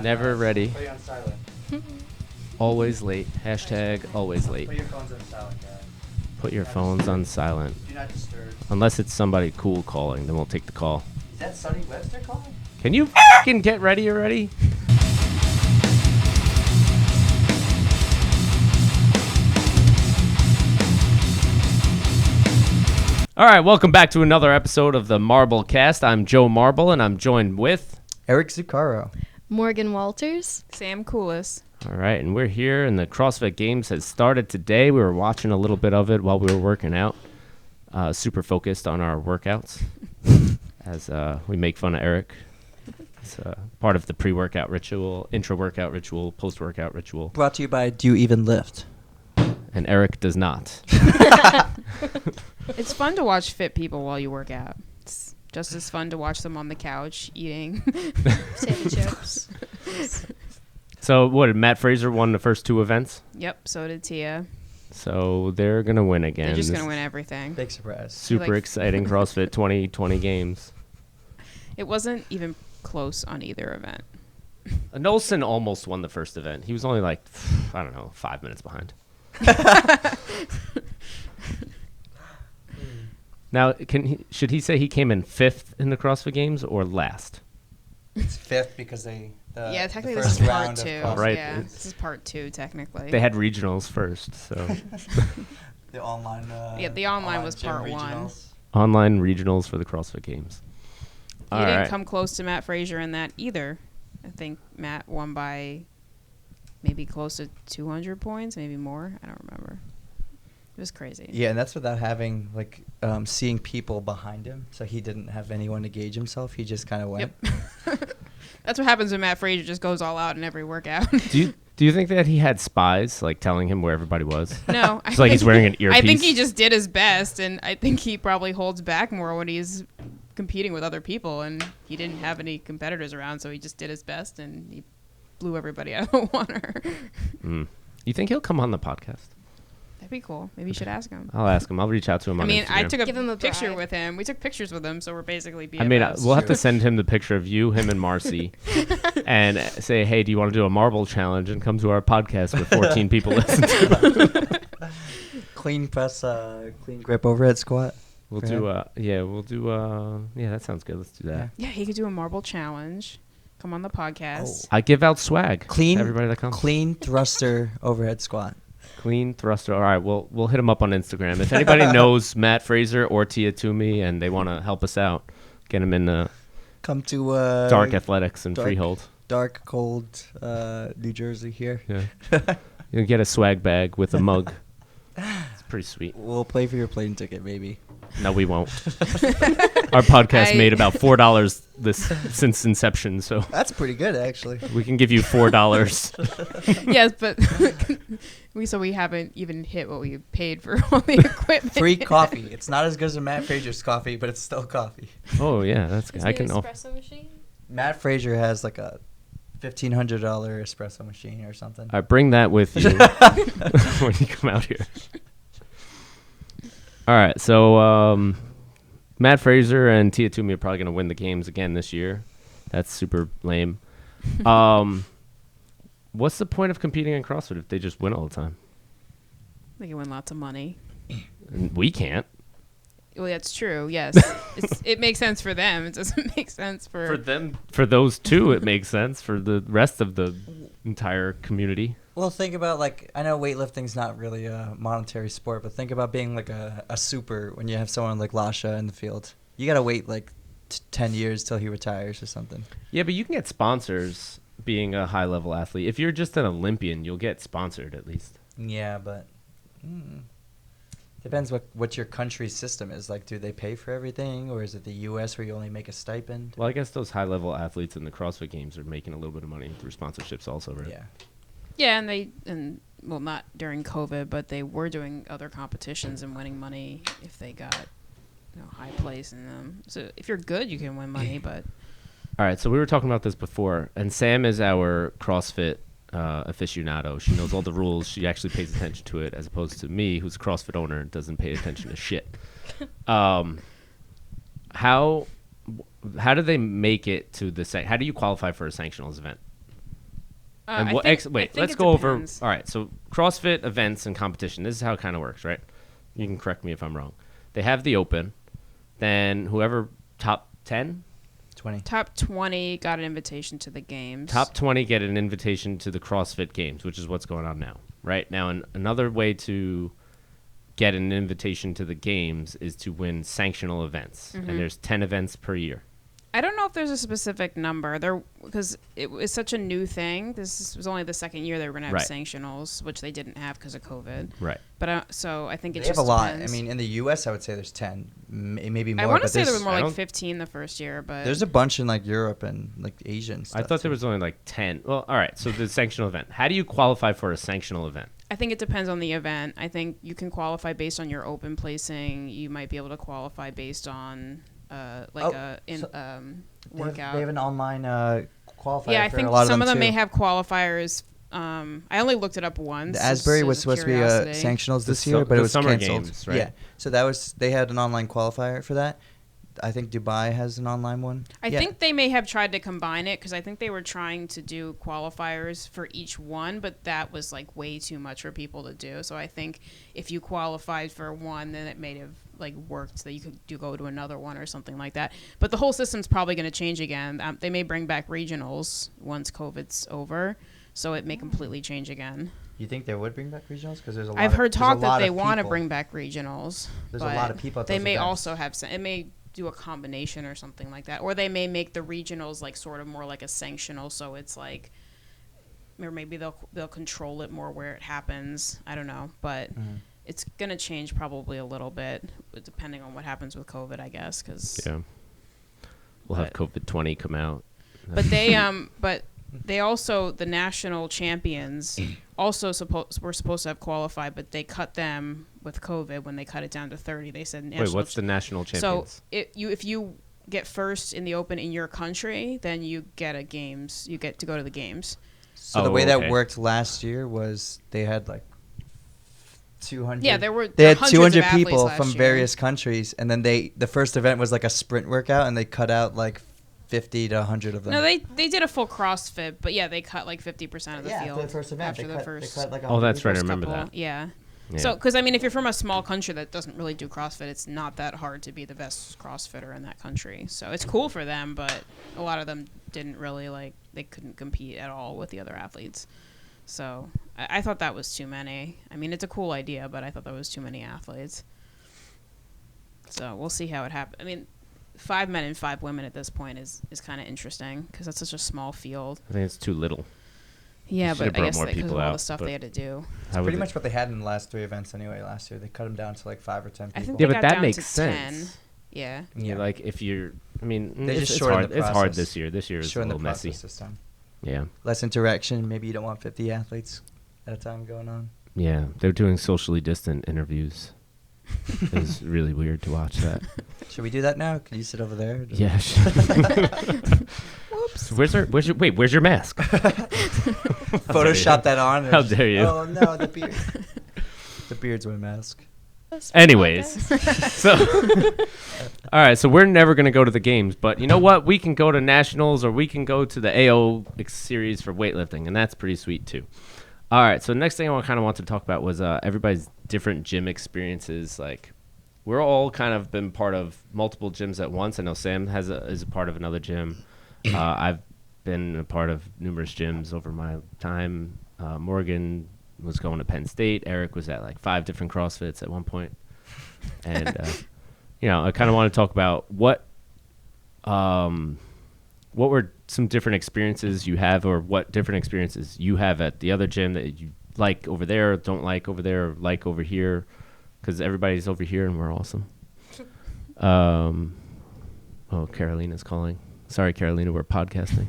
Never ready. Put you on silent. Always late. Hashtag always late. Put your phones on silent, guys. Put your phones on silent. Do not disturb. Unless it's somebody cool calling, then we'll take the call. Is that Sonny Webster calling? Can you fucking get ready already? All right, welcome back to another episode of the MarbleCast. I'm Joe Marble, and I'm joined with... Eric Zuccaro. Morgan Walters. Sam Coolis. All right, and we're here, and the CrossFit Games has started today. We were watching a little bit of it while we were working out. Super focused on our workouts as we make fun of Eric. It's part of the pre-workout ritual, intra-workout ritual, post-workout ritual. Brought to you by Do You Even Lift? And Eric does not. It's fun to watch fit people while you work out. It's just as fun to watch them on the couch eating Potato chips. So, what, did Matt Fraser won the first two events? Yep, so did Tia. So, they're going to win again. They're just This going to win everything. Big surprise. Super Like- exciting CrossFit 2020 games. It wasn't even close on either event. Nolson almost won the first event. He was only like, I don't know, 5 minutes behind. Now, should he say he came in fifth in the CrossFit Games or last? It's fifth because they... Yeah, technically the this is first part round of two. CrossFit. Right. Yeah, this is part two, technically. They had regionals first, so The online... Yeah, the online was gym part one. regionals. online regionals for the CrossFit Games. He All didn't right. come close to Matt Fraser in that either. I think Matt won by maybe close to 200 points, maybe more. I don't remember. It was crazy. Yeah, and that's without having, like, seeing people behind him. So he didn't have anyone to gauge himself. He just kind of went. Yep. That's what happens when Matt Fraser just goes all out in every workout. Do you think that he had spies like telling him where everybody was? No. It's like he's wearing an earpiece. I think he just did his best, and I think he probably holds back more when he's competing with other people, and he didn't have any competitors around, so he just did his best, and he blew everybody out of the water. You think he'll come on the podcast? That'd be cool. Maybe you should ask him. I'll ask him. I'll reach out to him I on mean, Instagram. I took Give him a a picture bribe. with him. We took pictures with him, so we're basically BFFs. I mean, we'll have to send him the picture of you, him, and Marcy, and say, "Hey, do you want to do a marble challenge and come to our podcast where 14 people listen to it?" Clean press, clean grip overhead squat. We'll For do. him? Yeah, that sounds good. Let's do that. Yeah. Yeah, he could do a marble challenge. Come on the podcast. I give out swag. Clean, to everybody that comes. clean thruster overhead squat. Clean thruster. All right, we'll hit him up on Instagram. If anybody knows Matt Fraser or Tia Toomey and they want to help us out, get him in Come to Dark Athletics and Dark- Freehold. dark, cold New Jersey here. Yeah, you can get a swag bag with a mug. It's pretty sweet. We'll play for your plane ticket, maybe. No, we won't. Our podcast made about $4 since inception, so That's pretty good, actually. we can give you $4. Yes, but we haven't even hit what we paid for all the equipment. Free coffee. It's not as good as Matt Fraser's coffee, but it's still coffee. Oh yeah, that's good. Is I it can. an espresso machine? Matt Fraser has like a $1,500 espresso machine or something. All right, bring that with you when you come out here. All right, so Matt Fraser and Tia Toomey are probably going to win the games again this year. That's super lame. What's the point of competing in CrossFit if they just win all the time? They can win lots of money. And we can't. Well, that's true. Yes, it makes sense for them. It doesn't make sense For them, for those two, it makes sense. For the rest of the entire community. Well, think about, like, I know weightlifting's not really a monetary sport, but think about being like a super when you have someone like Lasha in the field. You got to wait like 10 years till he retires or something. Yeah, but you can get sponsors being a high-level athlete. If you're just an Olympian, you'll get sponsored at least. Yeah, but depends what your country's system is. Like, do they pay for everything, or is it the U.S. where you only make a stipend? Well, I guess those high-level athletes in the CrossFit Games are making a little bit of money through sponsorships also, right? Yeah. Yeah, and well, not during COVID, but they were doing other competitions and winning money if they got high place in them. So if you're good, you can win money, but All right, so we were talking about this before, and Sam is our CrossFit aficionado. She knows all the rules. She actually pays attention to it, as opposed to me, who's a CrossFit owner and doesn't pay attention to shit. How do they make it to the how do you qualify for a sanctionals event? And I what think- I wait, think let's it go over. depends. All right, so CrossFit events and competition. This is how it kind of works, right? You can correct me if I'm wrong. They have the open, then whoever top 10, 20. Top 20 got an invitation to the games. top 20 get an invitation to the CrossFit Games, which is what's going on now, right? Now, another way to get an invitation to the games is to win sanctional events, Mm-hmm. and there's 10 events per year. I don't know if there's a specific number there because it was such a new thing. This was only the second year they were going to have Right. sanctionals, which they didn't have because of COVID. Right. But so I think it They have just a lot. depends. I mean, in the U.S., I would say there's 10, maybe more. I want to but say there there's- were more I like don't- 15 the first year, but There's a bunch in like Europe and like Asian I stuff. thought there too. was only like 10. Well, all right, so the sanctional event. How do you qualify for a sanctional event? I think it depends on the event. I think you can qualify based on your open placing. You might be able to qualify based on workout. They have an online qualifier. Yeah, I for think a lot some of them may too. have qualifiers. I only looked it up once. The Asbury just was as a supposed to be curiosity. sanctionals The this year, su- but the it was summer canceled. games, right? Yeah, so they had an online qualifier for that. I think Dubai has an online one. I Yeah. think they may have tried to combine it because I think they were trying to do qualifiers for each one, but that was like way too much for people to do. So I think if you qualified for one, then it may have like worked that you could go to another one or something like that. But the whole system's probably going to change again. They may bring back regionals once COVID's over, so it may completely change again. You think they would bring back regionals? Because there's a lot. I've heard there's a talk that lot they of want to people. bring back regionals. There's a but lot of people at They those may events. also have it may do a combination or something like that, or they may make the regionals like sort of more like a sanctional, so it's like, or maybe they'll control it more where it happens. I don't know, but it's gonna change probably a little bit depending on what happens with COVID, I guess. Cause Yeah. We'll have But- COVID 20 come out. But they also the national champions also were supposed to have qualified, but they cut them with COVID when they cut it down to 30. They said Wait, what's the national champions? So if you get first in the open in your country, then you get a games. You get to go to the games. So the Oh, way okay. that worked last year was they had like 200. Yeah, there were They had hundreds 200 of athletes people last from year. various countries, and then the first event was like a sprint workout, and they cut out like 50 to 100 of them. No, they did a full CrossFit, but yeah, they cut like 50% of the field for the first event. after They the cut, first. they cut like Oh, that's right. I first remember couple. that. Yeah. Yeah. So, because I mean, if you're from a small country that doesn't really do CrossFit, it's not that hard to be the best CrossFitter in that country. So it's cool for them, but a lot of them didn't really they couldn't compete at all with the other athletes. So I thought that was too many. I mean, it's a cool idea, but I thought that was too many athletes. So we'll see how it happens. I mean, 5 men and 5 women at this point is kind of interesting because that's such a small field. I think it's too little. Yeah, Should've but I brought guess more because of people all out, the stuff but they had to do. How Pretty would much what they had in the last 3 events anyway. Last year they cut them down to like 5 or 10 people. I think Yeah, they but got that down makes to sense. 10. Yeah. Yeah, like if you're, I mean, They it's, just it's shortened hard. the It's hard process. this year. This year is a Shorten the little messy. process this time. Yeah, Less interaction. Maybe you don't want 50 athletes at a time going on. yeah. They're doing socially distant interviews. It was really weird to watch that. Should we do that now? Can you sit over there? Yeah. Whoops. Where's your mask? Photoshop that on. How dare you. Oh no, the beard. The beard's my mask. Anyways, so all right, so we're never gonna go to the games, but you know what? We can go to nationals or we can go to the AO series for weightlifting, and that's pretty sweet too. All right, so the next thing I kind of wanted to talk about was everybody's different gym experiences. Like, we're all kind of been part of multiple gyms at once. I know Sam is a part of another gym. I've been a part of numerous gyms over my time. Morgan was going to Penn State. Eric was at like 5 different CrossFits at one point. And, I kind of want to talk about what were some different experiences you have, or what different experiences you have at the other gym that you like over there, don't like over there, or like over here, because everybody's over here and we're awesome. Carolina's calling. Sorry, Carolina, we're podcasting.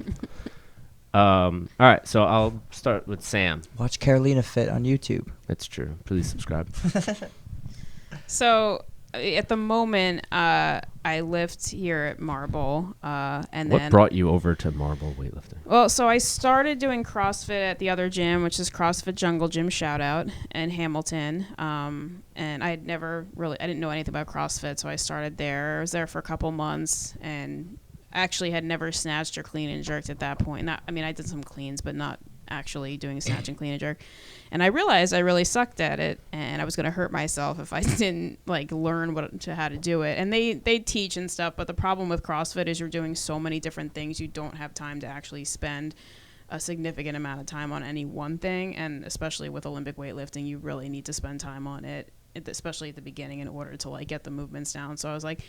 All right, so I'll start with Sam. Watch Carolina Fit on YouTube. That's true. Please subscribe. So at the moment, I lift here at Marble, and What then brought you over to Marble weightlifting? Well, so I started doing CrossFit at the other gym, which is CrossFit Jungle Gym, shout out, in Hamilton. And I didn't know anything about CrossFit, so I started there. I was there for a couple months, and actually had never snatched or clean and jerked at that point. I did some cleans, but not actually doing snatch and clean and jerk. And I realized I really sucked at it, and I was going to hurt myself if I didn't like learn how to do it. And they teach and stuff, but the problem with CrossFit is you're doing so many different things. You don't have time to actually spend a significant amount of time on any one thing, and especially with Olympic weightlifting, you really need to spend time on it, especially at the beginning, in order to like get the movements down. So I was like,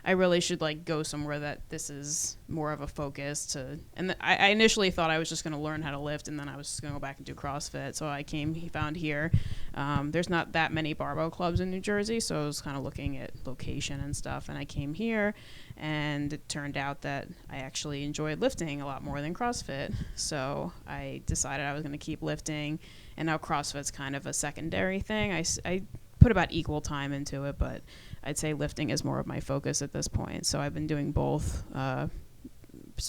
I really should like go somewhere that this is more of a focus to. And I initially thought I was just going to learn how to lift, and then I was just going to go back and do CrossFit. So I found here. There's not that many barbell clubs in New Jersey, so I was kind of looking at location and stuff. And I came here, and it turned out that I actually enjoyed lifting a lot more than CrossFit. So I decided I was going to keep lifting, and now CrossFit's kind of a secondary thing. I put about equal time into it, but I'd say lifting is more of my focus at this point. So I've been doing both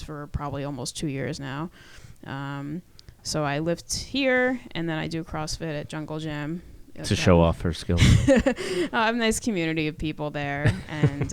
for probably almost 2 years now. So I lift here, and then I do CrossFit at Jungle Gym. To show off her skills. I have a nice community of people there. And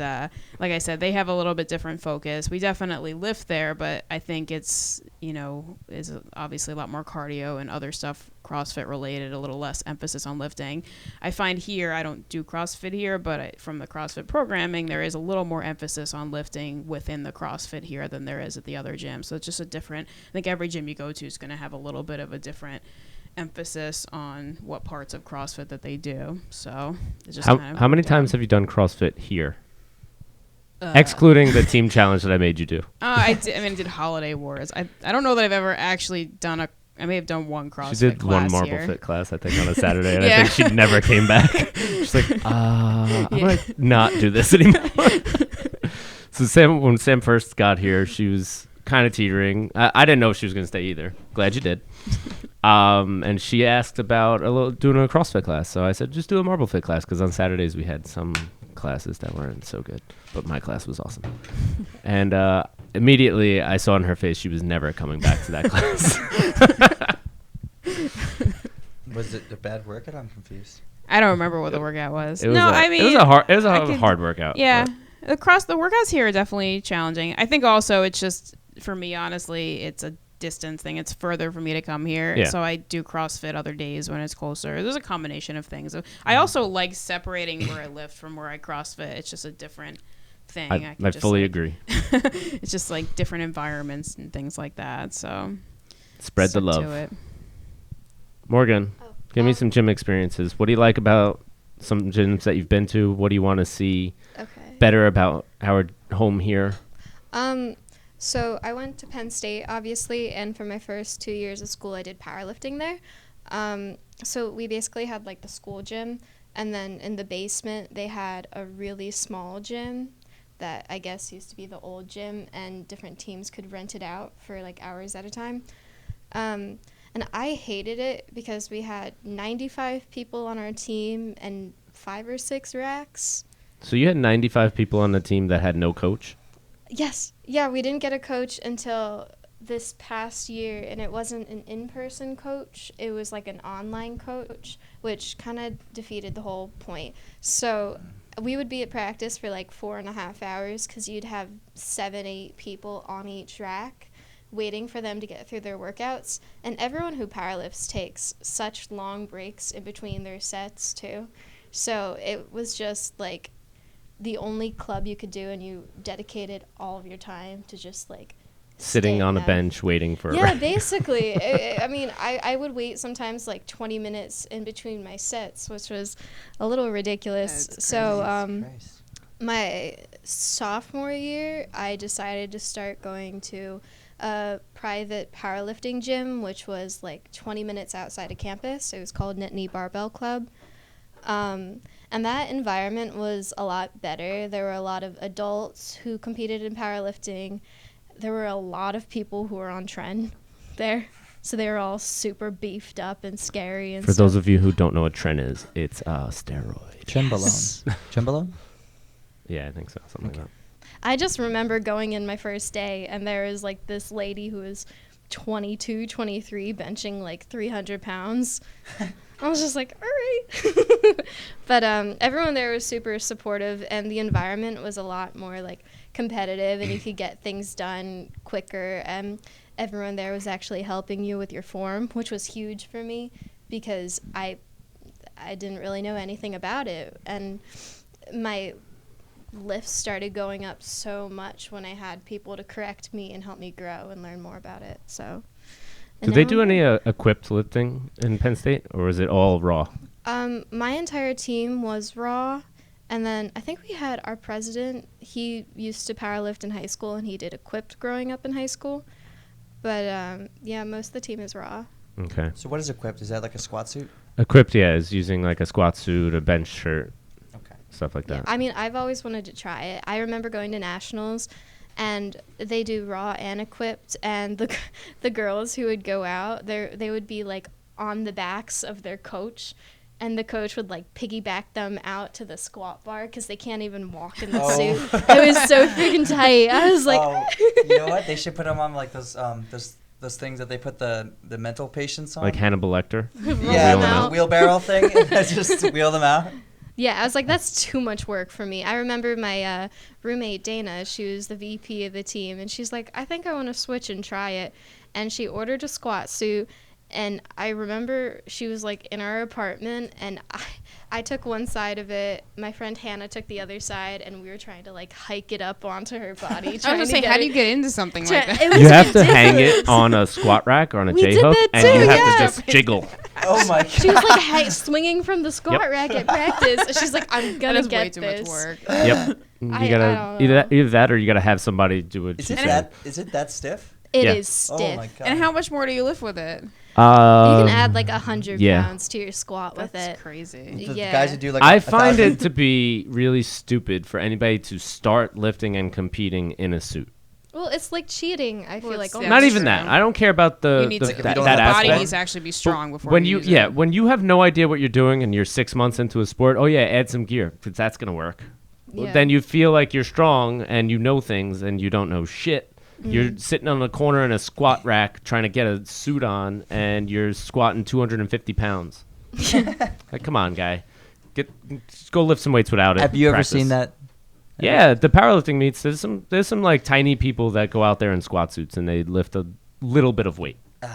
like I said, they have a little bit different focus. We definitely lift there, but I think it's, is obviously a lot more cardio and other stuff CrossFit related, a little less emphasis on lifting. I find here, I don't do CrossFit here, but from the CrossFit programming, there is a little more emphasis on lifting within the CrossFit here than there is at the other gym. So it's just I think every gym you go to is going to have a little bit of a different emphasis on what parts of CrossFit that they do. So it's just how many times have you done CrossFit here? Excluding the team challenge that I made you do. I did Holiday Wars. I don't know that I've ever actually done I may have done one CrossFit class. She did one MarbleFit class, I think, on a Saturday, and I think she never came back. She's like, I'm going to not do this anymore. So when Sam first got here, she was kind of teetering. I didn't know if she was going to stay either. Glad you did. And she asked about doing a CrossFit class. So I said, just do a MarbleFit class, because on Saturdays we had some classes that weren't so good, but my class was awesome. And immediately I saw on her face she was never coming back to that class. Was it a bad workout? I'm confused. I don't remember what the workout was. It was a hard workout. Yeah. The workouts here are definitely challenging. I think also it's just, for me, honestly, it's a distance thing. It's further for me to come here. Yeah. So I do CrossFit other days when it's closer. There's a combination of things. I also like separating where I lift from where I CrossFit. It's just a different thing. I fully agree. It's just like different environments and things like that. So spread the love. To it. Morgan, give me some gym experiences. What do you like about some gyms that you've been to? What do you want to see better about our home here? So I went to Penn State, obviously, and for my first 2 years of school, I did powerlifting there. So we basically had like the school gym, and then in the basement, they had a really small gym that I guess used to be the old gym, and different teams could rent it out for like hours at a time. And I hated it because we had 95 people on our team and 5 or 6 racks. So you had 95 people on the team that had no coach? Yes. Yeah, we didn't get a coach until this past year, and it wasn't an in-person coach. It was like an online coach, which kind of defeated the whole point. So we would be at practice for like 4.5 hours because you'd have 7-8 people on each rack waiting for them to get through their workouts. And everyone who powerlifts takes such long breaks in between their sets too. So it was just like the only club you could do, and you dedicated all of your time to just like sitting on a bench waiting for a rest. Basically. I would wait sometimes like 20 minutes in between my sets, which was a little ridiculous. So my sophomore year, I decided to start going to a private powerlifting gym, which was like 20 minutes outside of campus. It was called Knit Knee Barbell Club. And that environment was a lot better. There were a lot of adults who competed in powerlifting. There were a lot of people who were on tren there. So they were all super beefed up and scary. And for those of you who don't know what tren is, it's a steroid. Trenbolone. Trenbolone? Yeah, I think so. Something like that. I just remember going in my first day, and there was like this lady who was 22, 23, benching like 300 pounds. I was just like, all right. But everyone there was super supportive, and the environment was a lot more like competitive, and you could get things done quicker. And everyone there was actually helping you with your form, which was huge for me because I didn't really know anything about it. And my lifts started going up so much when I had people to correct me and help me grow and learn more about it. So, Did they do any equipped lifting in Penn State, or was it all raw? My entire team was raw, and then I think we had our president. He used to powerlift in high school, and he did equipped growing up in high school. But yeah, most of the team is raw. Okay. So what is equipped? Is that like a squat suit? Equipped, yeah, is using like a squat suit, a bench shirt, Okay. stuff like Yeah, that. I mean, I've always wanted to try it. I remember going to nationals, and they do raw and equipped, and the girls who would go out, they would be like on the backs of their coach, and the coach would like piggyback them out to the squat bar because they can't even walk in the suit. It was so freaking tight. I was like, you know what? They should put them on like those things that they put the mental patients on. Like Hannibal Lecter. Yeah, Wheel them the out. wheelbarrow thing. Just wheel them out. yeah, I was like, that's too much work for me. I remember my roommate, Dana, she was the VP of the team, and she's like, I think I want to switch and try it. And she ordered a squat suit, and I remember she was like in our apartment, and I took one side of it, my friend Hannah took the other side, and we were trying to like hike it up onto her body. I was gonna say, how do you get into something like that? It was You have to hang ridiculous. it on a squat rack or on a We did J-hook, that and too, you have yeah. to just jiggle. Oh my god. She was like swinging from the squat Yep. rack at practice. She's like, I'm That gonna is get way too this. much work. Yep. You I gotta don't either that or you gotta have somebody do it. Is it that stiff? It Yeah. is stiff. Oh my god. And how much more do you lift with it? You can add like 100 yeah. pounds to your squat with That's it. crazy. The Yeah. guys who do like I a find 1,000 it to be really stupid for anybody to start lifting and competing in a suit. Well, it's like cheating. I feel Well, like it's- almost. Not that's even true. that. I don't care about the You need to, if you that, don't that have body aspect. needs to actually be strong before when you you use yeah it. when you have no idea what you're doing and you're 6 months into a sport, oh yeah, add some gear because that's gonna work. Yeah. Then you feel like you're strong and you know things and you don't know shit. You're sitting on a corner in a squat rack trying to get a suit on and you're squatting 250 pounds. Like, come on, guy, just go lift some weights without it. Have you ever Practice. seen that? Yeah, the powerlifting meets. There's some like tiny people that go out there in squat suits and they lift a little bit of weight. And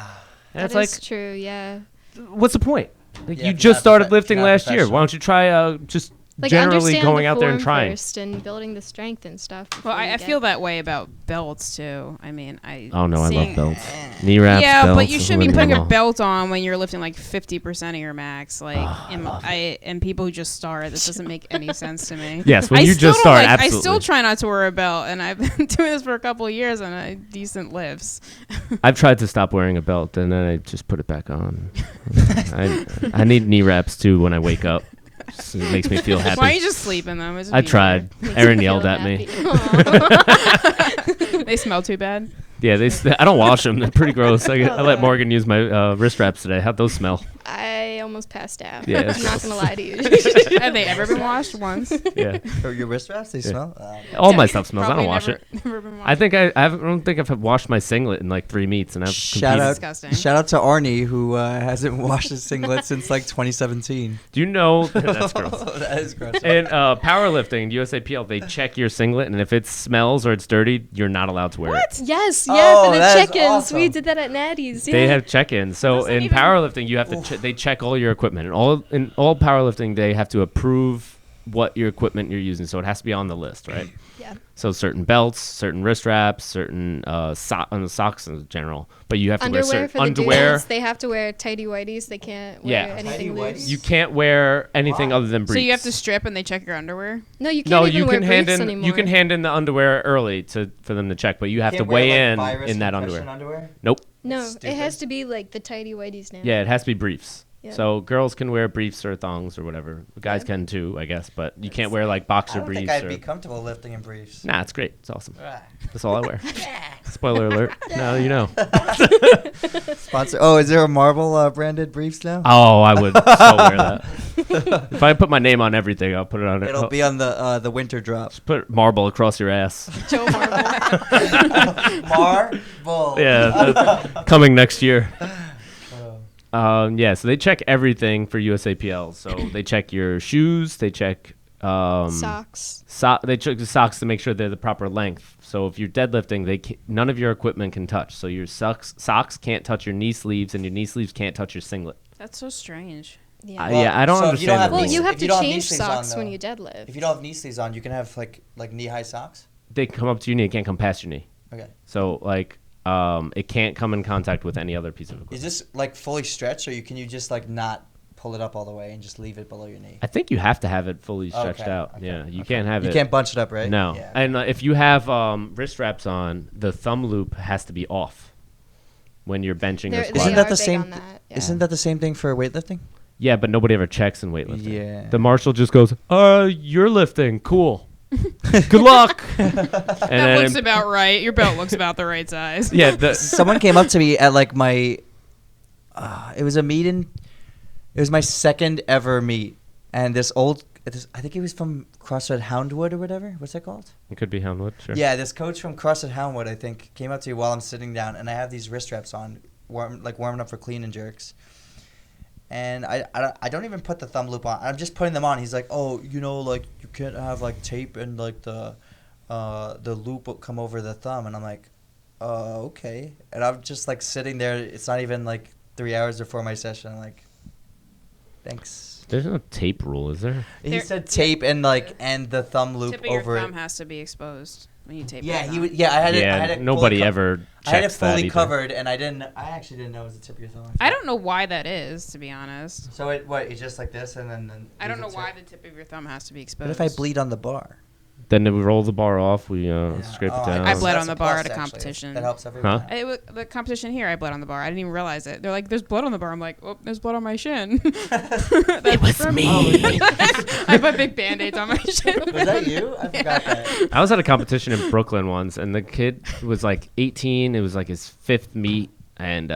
That it's is like, true. Yeah. what's the point? Like, Yeah, you if you're just not started profe- lifting if you're not last year. professional. Why don't you try just Like generally understand going the out there and form trying? first and building the strength and stuff. Well, before you I get- feel that way about belts too. I mean, Oh no, I love seeing- belts. Knee wraps. Yeah, but belts, you shouldn't be whatever putting you a want. belt on when you're lifting like 50% of your max. Like, and people who just start, this doesn't make any sense to me. Yes, when I you still just don't start, like- absolutely. I still try not to wear a belt, and I've been doing this for a couple of years and I decent lifts. I've tried to stop wearing a belt and then I just put it back on. I need knee wraps too when I wake up. So it makes me feel happy. Why don't you just sleep in them? It's I easier. tried. Makes Erin me yelled feel at me. happy. They smell too bad. Yeah, I don't wash them. They're pretty gross. I let Morgan use my wrist wraps today. How'd those smell? I almost passed out. Yeah, I'm it's not gonna lie to you. Have they ever been washed once? Yeah, Or your wrist wraps? They smell? all my stuff smells. I Probably don't wash never, it. Never been washed. I think I don't think I've washed my singlet in like 3 meets, and I've Shout competed. out, Disgusting. shout out to Arnie who hasn't washed his singlet since like 2017. Do you know that's gross? That is gross. In powerlifting, USAPL, they check your singlet, and if it smells or it's dirty, you're not allowed to wear it. Yes, Oh, yeah, for the that is check-ins. awesome. We did that at Natty's. Yeah. They have check-ins. So doesn't in even- powerlifting, you have to they check all your equipment. And in all powerlifting, they have to approve what your equipment you're using. So it has to be on the list, right? Yeah. So certain belts, certain wrist wraps, certain socks in general. But you have to wear Underwear certain for the underwear. dudes. They have to wear tighty whities. They can't wear Yeah. anything Tighty loose. whities? You can't wear anything Why? other than briefs. So you have to strip and they check your underwear? No, you can't No, even you wear can hand briefs in anymore. you can hand in the underwear early for them to check, but you have to Can't wear, weigh like, in virus that compression underwear. Nope. No, Stupid. it has to be like the tighty whities now. Yeah, it has to be briefs. Yeah. So girls can wear briefs or thongs or whatever. Guys Yeah. can too, I guess, but you can't wear like I boxer don't think briefs I'd or be comfortable lifting in briefs. Nah, it's great. It's awesome. Ah. That's all I wear. Spoiler alert. Now you know. Sponsor. Oh, is there a Marble branded briefs now? Oh, I would so wear that. If I put my name on everything, I'll put it on it. It'll be on the winter drop. Put marble across your ass. Joe Marble. Marble. Yeah, that's coming next year. Oh. Yeah, so they check everything for USAPL. So they check your shoes, they check Socks. They check the socks to make sure they're the proper length. So if you're deadlifting, none of your equipment can touch. So your socks can't touch your knee sleeves, and your knee sleeves can't touch your singlet. That's so strange. Yeah. Yeah, I don't so if you don't understand. have the Well, rules. you have If to you don't have knee change sleeves on, socks when though, you deadlift. If you don't have knee sleeves on, you can have like knee-high socks. They come up to your knee, it can't come past your knee. Okay. So like, it can't come in contact with any other piece of equipment. Is this like fully stretched, or can you just like not pull it up all the way and just leave it below your knee? I think you have to have it fully stretched Okay, out. okay, Yeah, you okay. can't have You it. can't bunch it up, right? No, Yeah. and if you have wrist straps on, the thumb loop has to be off when you're benching or They're- squatting. Isn't they that are the big same? on that, yeah. Isn't that the same thing for weightlifting? Yeah, but nobody ever checks in weightlifting. Yeah. The marshal just goes, you're lifting. Cool. Good luck. And That then looks about right. Your belt looks about the right size. yeah, Someone came up to me at like my. It was a meeting. It was my second ever meet, and I think he was from CrossFit Houndwood or whatever. What's that called? it could be Houndwood, sure. Yeah, this coach from CrossFit Houndwood, I think, came up to me while I'm sitting down, and I have these wrist straps on, warming up for clean and jerks. And I don't even put the thumb loop on. I'm just putting them on. He's like, oh, like you can't have like tape and like the loop will come over the thumb. And I'm like, okay. And I'm just like sitting there. It's not even like 3 hours before my session. I'm like, thanks. There's no tape rule, is there? He There- said tape and the thumb loop Tip of your over thumb it. has to be exposed when you tape Yeah, it he on. would. Yeah, I had it. I had it nobody fully ever checks I had it fully that either. covered, and I actually didn't know it was the tip of your thumb. I don't know why that is, to be honest. So it's just like this, and then. I don't know leave it why to- the tip of your thumb has to be exposed. What if I bleed on the bar? Then we roll the bar off. We Yeah. scrape Oh, it down. I bled that's on the a bar plus, at a actually. competition. That helps everyone. Huh? out. The competition here, I bled on the bar. I didn't even realize it. They're like, "There's blood on the bar." I'm like, "Oh, there's blood on my shin." It was me. I put big band-aids on my shin. Was that you? I forgot that. I was at a competition in Brooklyn once, and the kid was like 18. It was like his fifth meet, and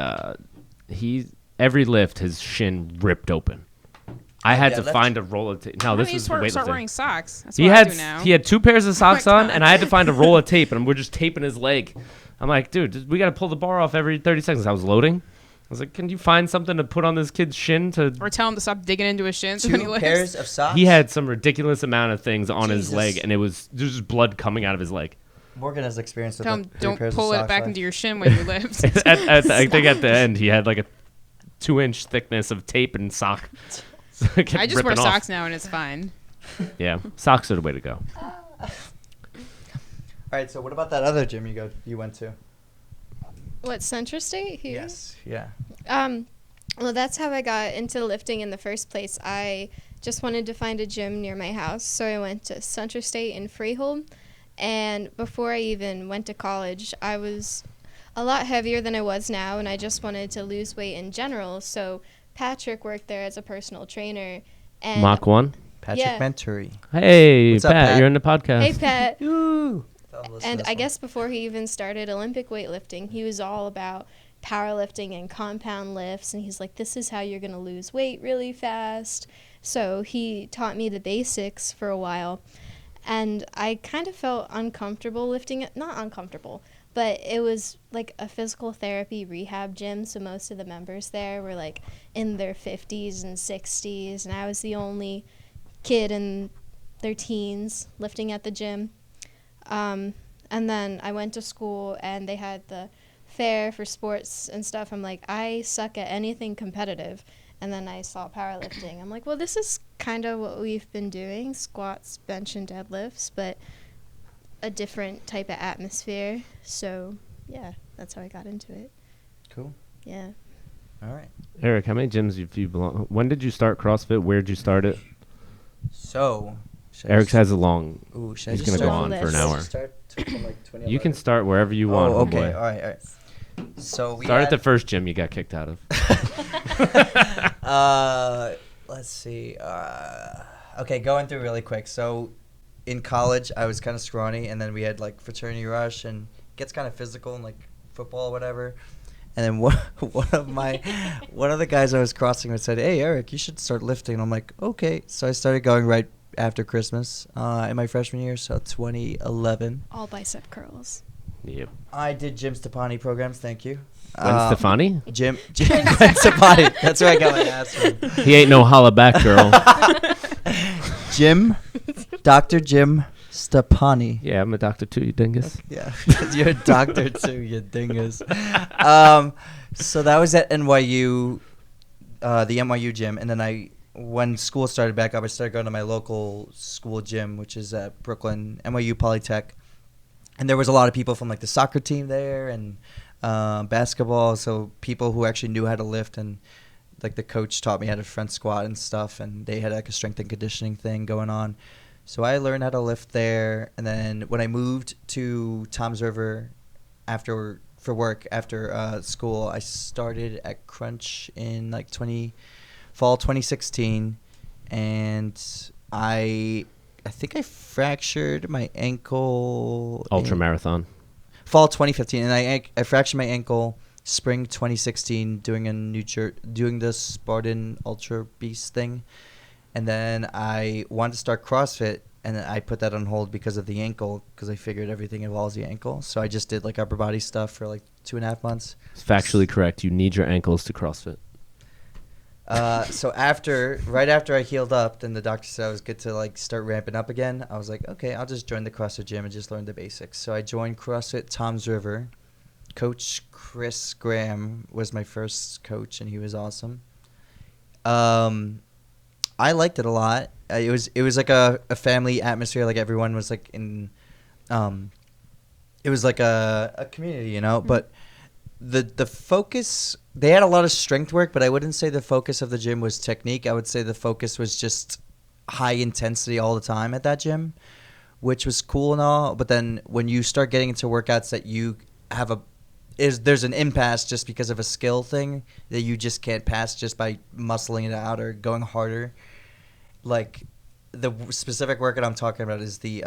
every lift his shin ripped open. I had Yeah, to that's- find a roll of tape. No, Why this don't you was start weightlifting. wearing socks? That's He what I had do now. he had 2 pairs of socks on, God. and I had to find a roll of tape, and we're just taping his leg. I'm like, dude, we got to pull the bar off every 30 seconds. I was loading. I was like, can you find something to put on this kid's shin to? Or tell him to stop digging into his shins when he 2 lifts. pairs of socks. He had some ridiculous amount of things on his Jesus. leg, and there's just blood coming out of his leg. Morgan has experience with Tell the him 3 don't pairs pull of it socks back left. into your shin when you lift. I think at the end he had like a 2-inch thickness of tape and sock. So it kept I just wear ripping off. socks now and it's fine. Yeah, socks are the way to go. All right, so what about that other gym you went to? What, Central State here? Yes. Yeah. Well, that's how I got into lifting in the first place. I just wanted to find a gym near my house, so I went to Central State in Freehold. And before I even went to college, I was a lot heavier than I was now, and I just wanted to lose weight in general. So Patrick worked there as a personal trainer. And Mach 1. Patrick Yeah. Venturi. Hey, What's up, Pat, Pat? you're in the podcast. Hey, Pat. Ooh. And I guess before he even started Olympic weightlifting, he was all about powerlifting and compound lifts. And he's like, this is how you're going to lose weight really fast. So he taught me the basics for a while. And I kind of felt uncomfortable lifting it. Not uncomfortable, but it was like a physical therapy rehab gym. So most of the members there were like in their 50s and 60s. And I was the only kid in their teens lifting at the gym. And then I went to school and they had the fair for sports and stuff. I'm like, I suck at anything competitive. And then I saw powerlifting. I'm like, well, this is kind of what we've been doing, squats, bench, and deadlifts, but a different type of atmosphere. So, yeah, that's how I got into it. Cool. Yeah. All right. Eric, how many gyms have you belong? When did you start CrossFit? Where did you start it? So. should I Eric's just- has a long. Ooh, should I He's just gonna go start- on for an Should I hour. just start from like 2011? You can start wherever you want. Oh, okay. homeboy. All right. So we Start at had- the first gym you got kicked out of. Let's see. Okay, going through really quick. So, in college, I was kind of scrawny, and then we had like fraternity rush, and it gets kind of physical and like football or whatever. And then one of the guys I was crossing with said, "Hey, Eric, you should start lifting." And I'm like, "Okay." So I started going right after Christmas in my freshman year, so 2011. All bicep curls. Yep. I did Jim Stepani programs. Thank you. Gwen Stefani? Jim Gwen Stepani. That's where I got my ass from. He ain't no holla back girl. Jim Dr. Jim Stepani. Yeah, I'm a doctor too, you dingus. Yeah, you're a doctor too, you dingus. So that was at NYU, the NYU gym, and then when school started back up, I started going to my local school gym, which is at Brooklyn, NYU Polytech, and there was a lot of people from like the soccer team there and basketball, so people who actually knew how to lift, and like the coach taught me how to front squat and stuff, and they had like a strength and conditioning thing going on. So I learned how to lift there, and then when I moved to Toms River for work after school, I started at Crunch in like fall 2016, and I think I fractured my ankle. Ultra marathon. Fall 2015, and I fractured my ankle spring 2016 doing the Spartan Ultra Beast thing. And then I wanted to start CrossFit, and I put that on hold because of the ankle, because I figured everything involves the ankle. So I just did like upper body stuff for like 2.5 months. It's factually correct. You need your ankles to CrossFit. So right after I healed up, then the doctor said I was good to like start ramping up again. I was like, okay, I'll just join the CrossFit gym and just learn the basics. So I joined CrossFit Toms River. Coach Chris Graham was my first coach, and he was awesome. I liked it a lot. It was like a family atmosphere. Like everyone was like in, it was like a community, you know. Mm-hmm. But the focus, they had a lot of strength work, but I wouldn't say the focus of the gym was technique. I would say the focus was just high intensity all the time at that gym, which was cool and all. But then when you start getting into workouts that you have there's an impasse just because of a skill thing that you just can't pass just by muscling it out or going harder. Like the specific workout I'm talking about is the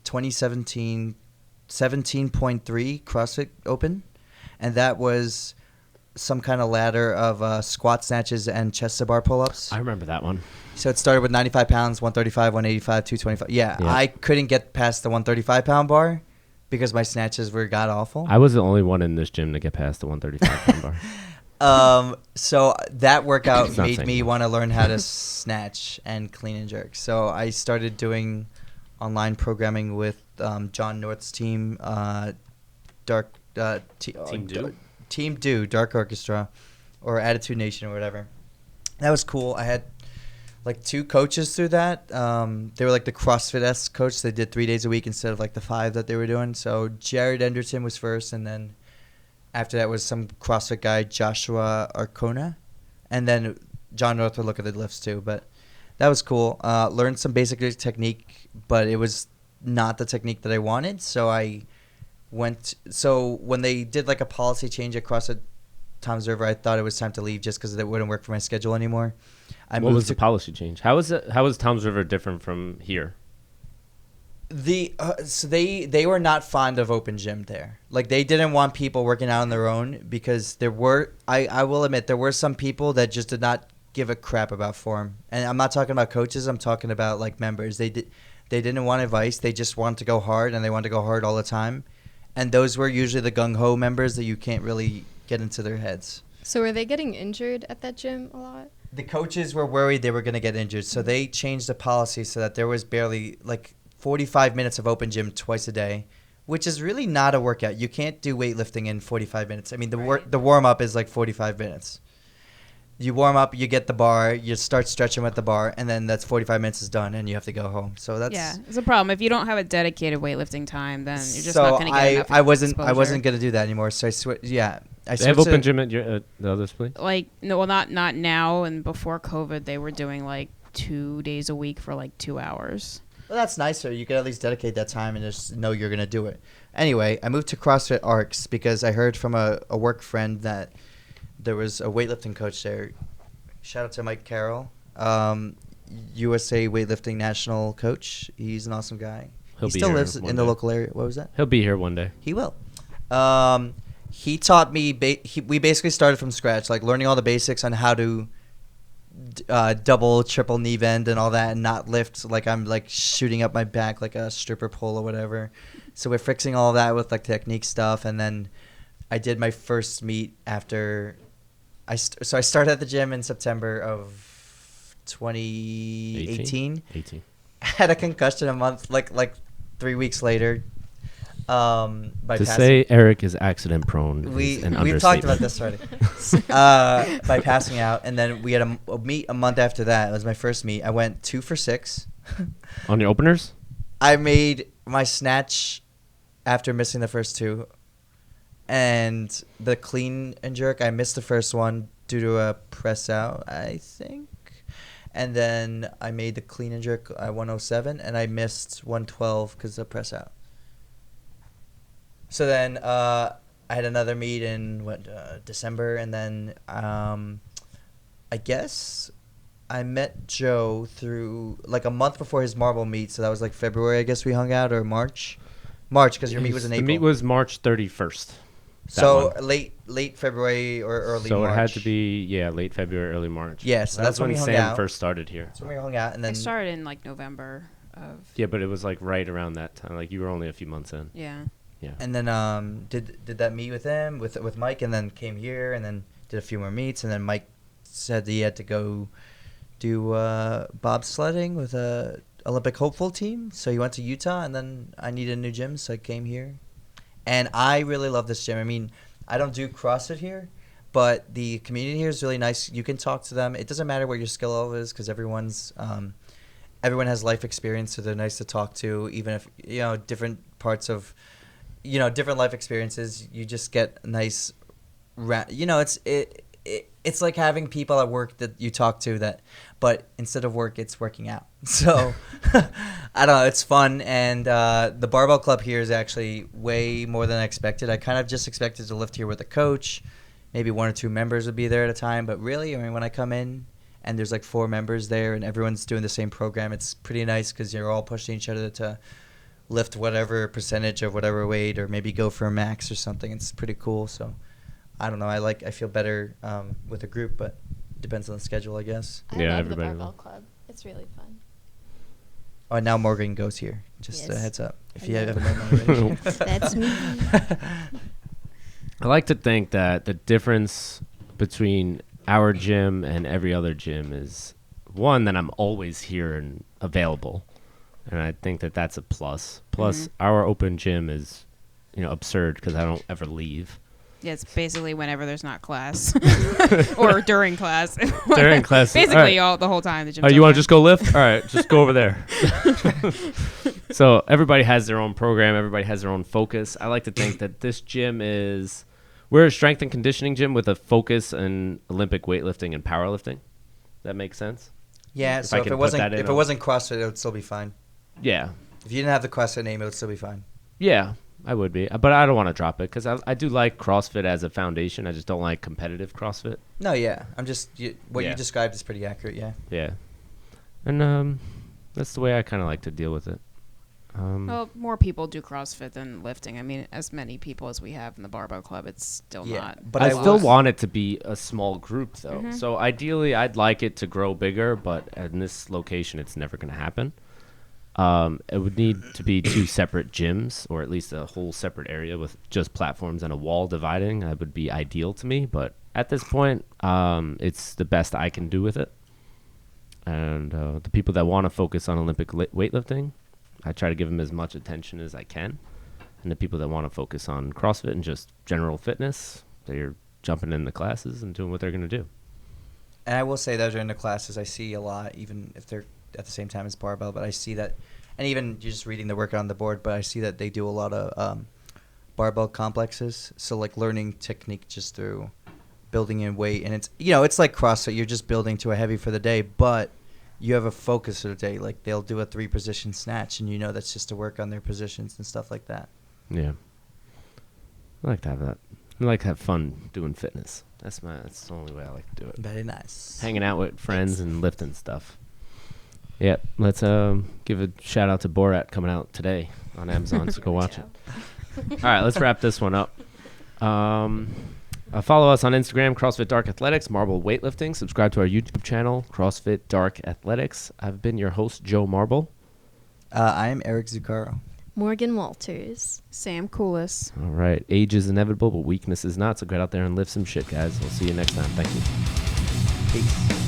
2017 17.3 CrossFit Open, and that was some kind of ladder of squat snatches and chest to bar pull-ups. I remember that one. So it started with 95 pounds, 135, 185, 225. Yeah, I couldn't get past the 135-pound bar because my snatches were god-awful. I was the only one in this gym to get past the 135-pound bar. So that workout made me want to learn how to snatch and clean and jerk. So I started doing online programming with John North's team, Team Do, Dark Orchestra, or Attitude Nation or whatever. That was cool. I had like 2 coaches through that. They were like the CrossFit-esque coach. They did 3 days a week instead of like the 5 that they were doing. So Jared Enderton was first, and then after that was some CrossFit guy, Joshua Arcona. And then John North would look at the lifts too. But that was cool. Learned some basic technique, but it was not the technique that I wanted. So when they did like a policy change at CrossFit Toms River, I thought it was time to leave just because it wouldn't work for my schedule anymore. What was the policy change? How was Toms River different from here? So they were not fond of open gym there. Like they didn't want people working out on their own because there were, I will admit, there were some people that just did not give a crap about form. And I'm not talking about coaches. I'm talking about like members. They didn't want advice. They just wanted to go hard, and they wanted to go hard all the time. And those were usually the gung-ho members that you can't really get into their heads. So were they getting injured at that gym a lot? The coaches were worried they were going to get injured. So they changed the policy so that there was barely like 45 minutes of open gym twice a day, which is really not a workout. You can't do weightlifting in 45 minutes. I mean, the warm-up is like 45 minutes. You warm up, you get the bar, you start stretching with the bar, and then that's 45 minutes is done, and you have to go home. So that's it's a problem. If you don't have a dedicated weightlifting time, then you're just not going to get enough exposure. I wasn't going to do that anymore. So they have open gym at the other place? Like no, well, not now. And before COVID, they were doing like 2 days a week for like 2 hours. Well, that's nicer. You can at least dedicate that time and just know you're going to do it. Anyway, I moved to CrossFit Arcs because I heard from a work friend that there was a weightlifting coach there. Shout out to Mike Carroll, USA weightlifting national coach. He's an awesome guy. He still lives in the local area. What was that? He'll be here one day. He will. He taught me. We basically started from scratch, like learning all the basics on how to double, triple knee bend and all that, and not lift like I'm like shooting up my back like a stripper pole or whatever. So we're fixing all that with like technique stuff, and then I did my first meet after. I started at the gym in September of 2018. had a concussion a month, like 3 weeks later. By To say Eric is accident prone is an we've talked about understatement. this already. By passing out, and then we had a meet a month after that. It was my first meet. I went 2 for 6. On your openers? I made my snatch after missing the first 2, and the clean and jerk. I missed the first one due to a press out, I think. And then I made the clean and jerk at 107, and I missed 112 because of the press out. So then I had another meet in December, and then I guess I met Joe through like a month before his marble meet. So that was like February, I guess we hung out, or March, because your meet was in April. The meet was March 31st. So late February or early March. So it had to be late February, early March. Yeah, so that's when we hung Sam out. first started here. That's when we hung out, and then I started in like November of. Yeah, but it was like right around that time. Like you were only a few months in. Yeah. Yeah. And then did that meet with him with Mike, and then came here, and then did a few more meets, and then Mike said that he had to go do bobsledding with a Olympic hopeful team, so he went to Utah, and then I needed a new gym, so I came here, and I really love this gym. I mean, I don't do CrossFit here, but the community here is really nice. You can talk to them. It doesn't matter what your skill level is, because everyone has life experience, so they're nice to talk to, even if different parts of different life experiences. You just get nice, it's like having people at work that you talk to but instead of work, it's working out. So I don't know, it's fun. And the barbell club here is actually way more than I expected. I kind of just expected to lift here with a coach. Maybe 1 or 2 members would be there at a time. But really, I mean, when I come in and there's like 4 members there and everyone's doing the same program, it's pretty nice because you're all pushing each other to lift whatever percentage of whatever weight, or maybe go for a max or something. It's pretty cool. So I don't know. I feel better with a group, but it depends on the schedule, I guess. I love the barbell club. It's really fun. Oh, and now Morgan goes here. Just a Yes. heads up. If I you know. haven't known already. That's me. I like to think that the difference between our gym and every other gym is, one, that I'm always here and available. And I think that that's a plus. Plus, our open gym is, absurd because I don't ever leave. Yeah, it's basically whenever there's not class or during class. During class. Basically, the whole time the gym's You want open. to just go lift? All right, just go over there. So everybody has their own program. Everybody has their own focus. I like to think that this gym we're a strength and conditioning gym with a focus in Olympic weightlifting and powerlifting. That makes sense? Yeah, If so I if can it put wasn't that in if it a- wasn't CrossFit, it would still be fine. Yeah. If you didn't have the CrossFit name, it would still be fine. Yeah, I would be. But I don't want to drop it because I do like CrossFit as a foundation. I just don't like competitive CrossFit. No, yeah. I'm just what Yeah. you described is pretty accurate. Yeah. Yeah. And that's the way I kind of like to deal with it. Well, more people do CrossFit than lifting. I mean, as many people as we have in the barbell club, it's still Yeah, not. but I I still was- want it to be a small group, though. So ideally, I'd like it to grow bigger, but in this location, it's never going to happen. It would need to be 2 separate gyms, or at least a whole separate area with just platforms and a wall dividing. That would be ideal to me, but at this point, it's the best I can do with it. And the people that want to focus on Olympic weightlifting, I try to give them as much attention as I can. And the people that want to focus on CrossFit and just general fitness, they're jumping in the classes and doing what they're going to do. And I will say that during the classes, I see a lot, even if they're at the same time as barbell, but I see that, and even you're just reading the workout on the board, but I see that they do a lot of barbell complexes. So like learning technique just through building in weight. And it's, it's like CrossFit. You're just building to a heavy for the day, but you have a focus for the day. Like they'll do a 3-position snatch, and that's just to work on their positions and stuff like that. Yeah. I like to have that. I like to have fun doing fitness. That's the only way I like to do it. Very nice. Hanging out with friends and lifting stuff. Yeah, let's give a shout out to Borat coming out today on Amazon, so go watch it. All right, let's wrap this one up. Follow us on Instagram, CrossFit Dark Athletics, Marble Weightlifting. Subscribe to our YouTube channel, CrossFit Dark Athletics. I've been your host, Joe Marble. I am Eric Zuccaro. Morgan Walters. Sam Coolis. All right, age is inevitable, but weakness is not, so get out there and lift some shit, guys. We'll see you next time. Thank you. Peace.